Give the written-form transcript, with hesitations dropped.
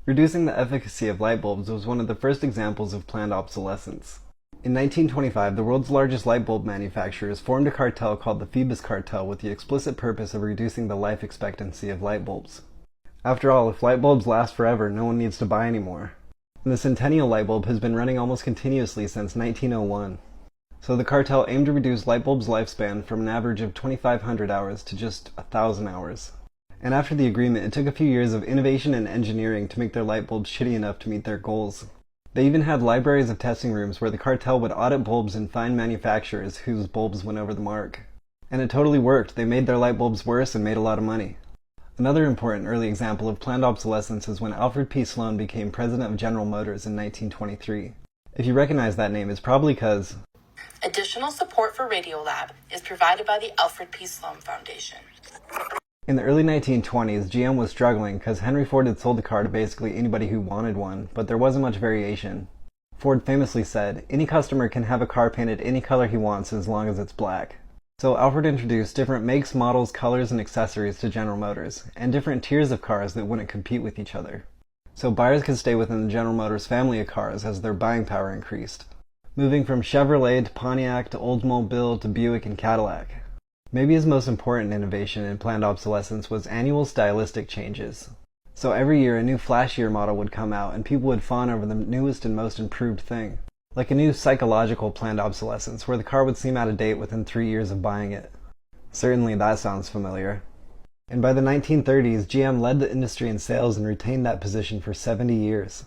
Reducing the efficacy of light bulbs was one of the first examples of planned obsolescence. In 1925, the world's largest light bulb manufacturers formed a cartel called the Phoebus Cartel with the explicit purpose of reducing the life expectancy of light bulbs. After all, if light bulbs last forever, no one needs to buy any more. And the Centennial light bulb has been running almost continuously since 1901. So the cartel aimed to reduce light bulbs' lifespan from an average of 2,500 hours to just 1,000 hours. And after the agreement, it took a few years of innovation and engineering to make their light bulbs shitty enough to meet their goals. They even had libraries of testing rooms where the cartel would audit bulbs and find manufacturers whose bulbs went over the mark. And it totally worked. They made their light bulbs worse and made a lot of money. Another important early example of planned obsolescence is when Alfred P. Sloan became president of General Motors in 1923. If you recognize that name, it's probably because additional support for Radiolab is provided by the Alfred P. Sloan Foundation. in the early 1920s, GM was struggling because Henry Ford had sold the car to basically anybody who wanted one, but there wasn't much variation. Ford famously said, "Any customer can have a car painted any color he wants as long as it's black." So Alfred introduced different makes, models, colors, and accessories to General Motors, and different tiers of cars that wouldn't compete with each other. So buyers could stay within the General Motors family of cars as their buying power increased, moving from Chevrolet to Pontiac to Oldsmobile to Buick and Cadillac. Maybe his most important innovation in planned obsolescence was annual stylistic changes. So every year a new flashier model would come out and people would fawn over the newest and most improved thing. Like a new psychological planned obsolescence where the car would seem out of date within 3 years of buying it. Certainly that sounds familiar. And by the 1930s, GM led the industry in sales and retained that position for 70 years.